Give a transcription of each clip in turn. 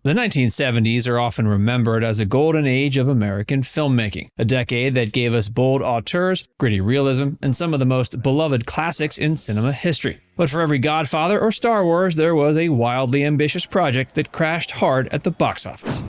The 1970s are often remembered as a golden age of American filmmaking, a decade that gave us bold auteurs, gritty realism, and some of the most beloved classics in cinema history. But for every Godfather or Star Wars, there was a wildly ambitious project that crashed hard at the box office.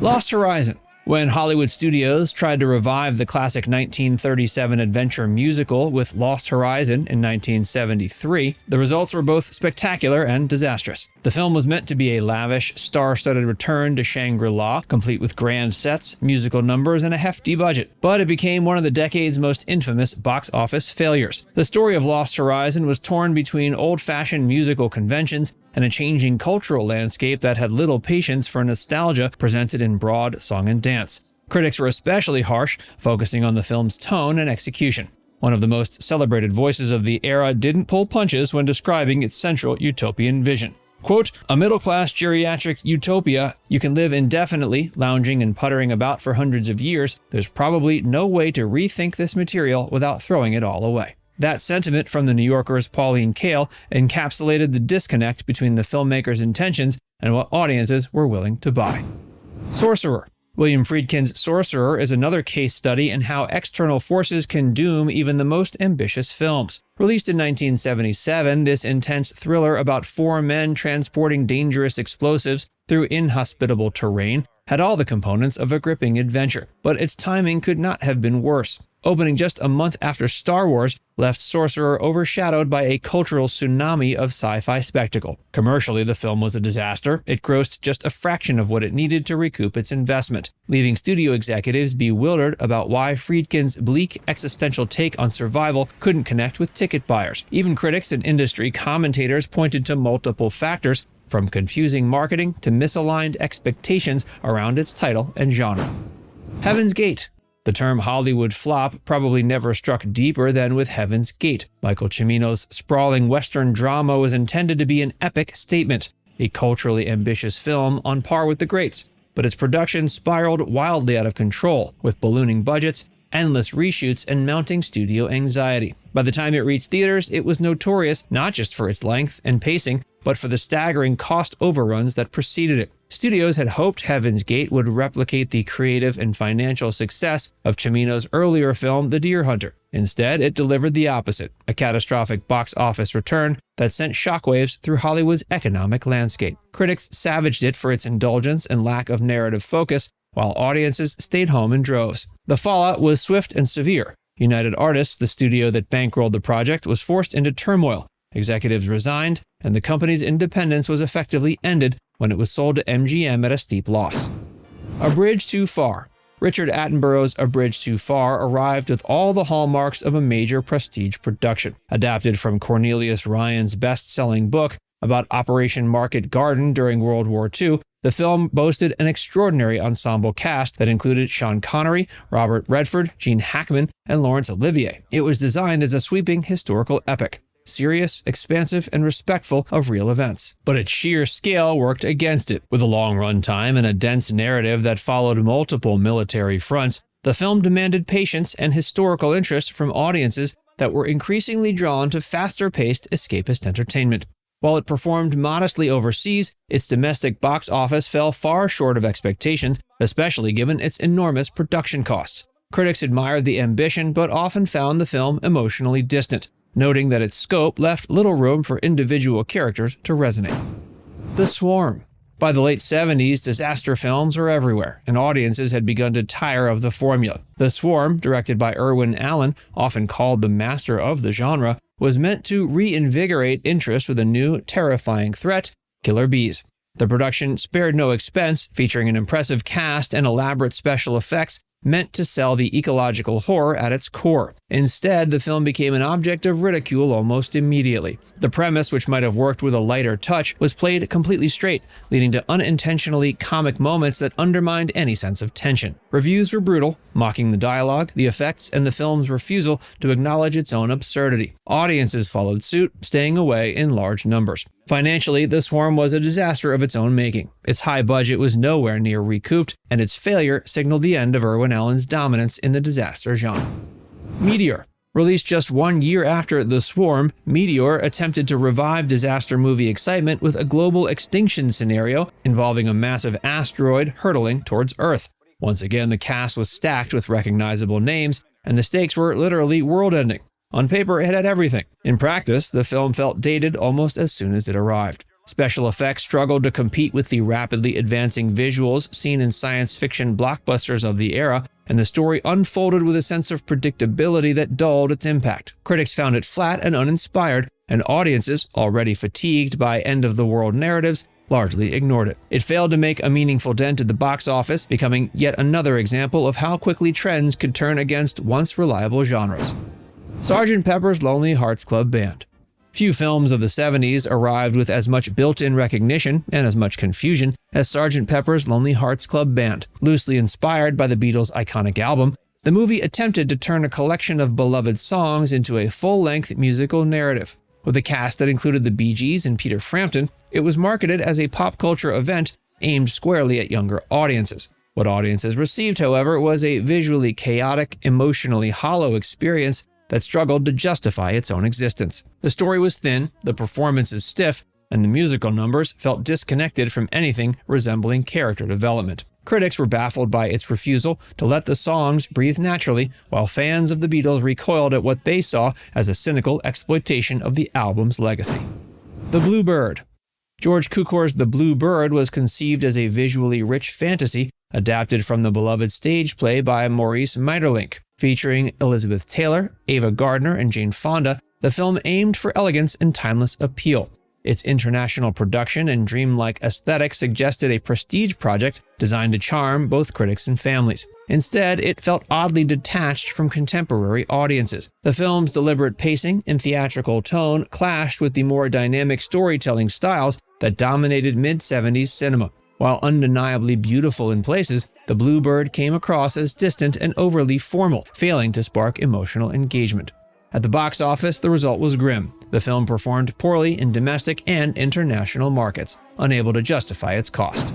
Lost Horizon. When Hollywood studios tried to revive the classic 1937 adventure musical with Lost Horizon in 1973, the results were both spectacular and disastrous. The film was meant to be a lavish, star-studded return to Shangri-La, complete with grand sets, musical numbers, and a hefty budget. But it became one of the decade's most infamous box office failures. The story of Lost Horizon was torn between old-fashioned musical conventions and a changing cultural landscape that had little patience for nostalgia presented in broad song and dance. Critics were especially harsh, focusing on the film's tone and execution. One of the most celebrated voices of the era didn't pull punches when describing its central utopian vision. Quote, "A middle-class geriatric utopia, you can live indefinitely, lounging and puttering about for hundreds of years. There's probably no way to rethink this material without throwing it all away." That sentiment from the New Yorker's Pauline Kael encapsulated the disconnect between the filmmaker's intentions and what audiences were willing to buy. Sorcerer. William Friedkin's Sorcerer is another case study in how external forces can doom even the most ambitious films. Released in 1977, this intense thriller about four men transporting dangerous explosives through inhospitable terrain had all the components of a gripping adventure, but its timing could not have been worse. Opening just a month after Star Wars left Sorcerer overshadowed by a cultural tsunami of sci-fi spectacle. Commercially, the film was a disaster. It grossed just a fraction of what it needed to recoup its investment, leaving studio executives bewildered about why Friedkin's bleak existential take on survival couldn't connect with ticket buyers. Even critics and industry commentators pointed to multiple factors, from confusing marketing to misaligned expectations around its title and genre. Heaven's Gate. The term Hollywood flop probably never struck deeper than with Heaven's Gate. Michael Cimino's sprawling Western drama was intended to be an epic statement, a culturally ambitious film on par with the greats, but its production spiraled wildly out of control, with ballooning budgets, endless reshoots, and mounting studio anxiety. By the time it reached theaters, it was notorious not just for its length and pacing, but for the staggering cost overruns that preceded it. Studios had hoped Heaven's Gate would replicate the creative and financial success of Cimino's earlier film, The Deer Hunter. Instead, it delivered the opposite, a catastrophic box office return that sent shockwaves through Hollywood's economic landscape. Critics savaged it for its indulgence and lack of narrative focus, while audiences stayed home in droves. The fallout was swift and severe. United Artists, the studio that bankrolled the project, was forced into turmoil. Executives resigned, and the company's independence was effectively ended when it was sold to MGM at a steep loss. A Bridge Too Far. Richard Attenborough's A Bridge Too Far arrived with all the hallmarks of a major prestige production. Adapted from Cornelius Ryan's best-selling book about Operation Market Garden during World War II, the film boasted an extraordinary ensemble cast that included Sean Connery, Robert Redford, Gene Hackman, and Laurence Olivier. It was designed as a sweeping historical epic, serious, expansive, and respectful of real events. But its sheer scale worked against it. With a long runtime and a dense narrative that followed multiple military fronts, the film demanded patience and historical interest from audiences that were increasingly drawn to faster-paced escapist entertainment. While it performed modestly overseas, its domestic box office fell far short of expectations, especially given its enormous production costs. Critics admired the ambition, but often found the film emotionally distant, noting that its scope left little room for individual characters to resonate. The Swarm. By the late 70s, disaster films were everywhere, and audiences had begun to tire of the formula. The Swarm, directed by Irwin Allen, often called the master of the genre, was meant to reinvigorate interest with a new, terrifying threat, killer bees. The production spared no expense, featuring an impressive cast and elaborate special effects meant to sell the ecological horror at its core. Instead, the film became an object of ridicule almost immediately. The premise, which might have worked with a lighter touch, was played completely straight, leading to unintentionally comic moments that undermined any sense of tension. Reviews were brutal, mocking the dialogue, the effects, and the film's refusal to acknowledge its own absurdity. Audiences followed suit, staying away in large numbers. Financially, The Swarm was a disaster of its own making. Its high budget was nowhere near recouped, and its failure signaled the end of Irwin Allen's dominance in the disaster genre. Meteor. Released just 1 year after The Swarm, Meteor attempted to revive disaster movie excitement with a global extinction scenario involving a massive asteroid hurtling towards Earth. Once again, the cast was stacked with recognizable names, and the stakes were literally world-ending. On paper, it had everything. In practice, the film felt dated almost as soon as it arrived. Special effects struggled to compete with the rapidly advancing visuals seen in science fiction blockbusters of the era, and the story unfolded with a sense of predictability that dulled its impact. Critics found it flat and uninspired, and audiences, already fatigued by end-of-the-world narratives, largely ignored it. It failed to make a meaningful dent at the box office, becoming yet another example of how quickly trends could turn against once reliable genres. Sgt. Pepper's Lonely Hearts Club Band. Few films of the 70s arrived with as much built-in recognition and as much confusion as Sgt. Pepper's Lonely Hearts Club Band. Loosely inspired by the Beatles' iconic album, the movie attempted to turn a collection of beloved songs into a full-length musical narrative. With a cast that included the Bee Gees and Peter Frampton, it was marketed as a pop culture event aimed squarely at younger audiences. What audiences received, however, was a visually chaotic, emotionally hollow experience that struggled to justify its own existence. The story was thin, the performances stiff, and the musical numbers felt disconnected from anything resembling character development. Critics were baffled by its refusal to let the songs breathe naturally, while fans of the Beatles recoiled at what they saw as a cynical exploitation of the album's legacy. The Blue Bird. George Cukor's The Blue Bird was conceived as a visually rich fantasy adapted from the beloved stage play by Maurice Maeterlinck. Featuring Elizabeth Taylor, Ava Gardner, and Jane Fonda, the film aimed for elegance and timeless appeal. Its international production and dreamlike aesthetic suggested a prestige project designed to charm both critics and families. Instead, it felt oddly detached from contemporary audiences. The film's deliberate pacing and theatrical tone clashed with the more dynamic storytelling styles that dominated mid-70s cinema. While undeniably beautiful in places, The Blue Bird came across as distant and overly formal, failing to spark emotional engagement. At the box office, the result was grim. The film performed poorly in domestic and international markets, unable to justify its cost.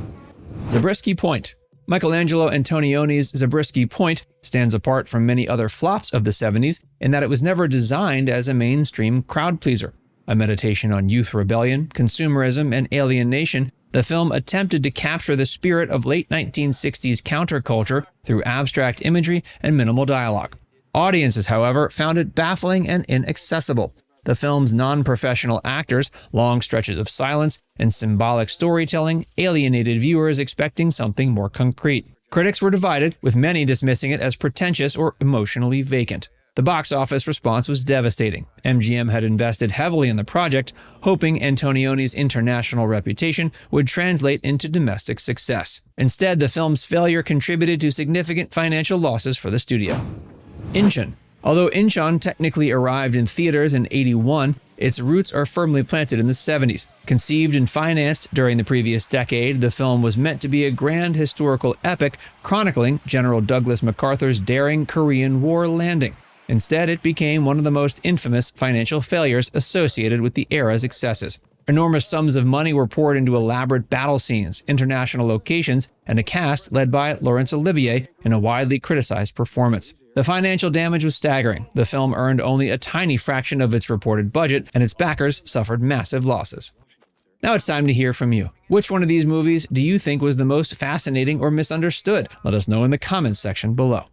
Zabriskie Point. Michelangelo Antonioni's Zabriskie Point stands apart from many other flops of the 70s in that it was never designed as a mainstream crowd pleaser. A meditation on youth rebellion, consumerism, and alienation, the film attempted to capture the spirit of late 1960s counterculture through abstract imagery and minimal dialogue. Audiences, however, found it baffling and inaccessible. The film's non-professional actors, long stretches of silence, and symbolic storytelling alienated viewers expecting something more concrete. Critics were divided, with many dismissing it as pretentious or emotionally vacant. The box office response was devastating. MGM had invested heavily in the project, hoping Antonioni's international reputation would translate into domestic success. Instead, the film's failure contributed to significant financial losses for the studio. Inchon. Although Inchon technically arrived in theaters in '81, its roots are firmly planted in the 70s. Conceived and financed during the previous decade, the film was meant to be a grand historical epic chronicling General Douglas MacArthur's daring Korean War landing. Instead, it became one of the most infamous financial failures associated with the era's excesses. Enormous sums of money were poured into elaborate battle scenes, international locations, and a cast led by Laurence Olivier in a widely criticized performance. The financial damage was staggering. The film earned only a tiny fraction of its reported budget, and its backers suffered massive losses. Now it's time to hear from you. Which one of these movies do you think was the most fascinating or misunderstood? Let us know in the comments section below.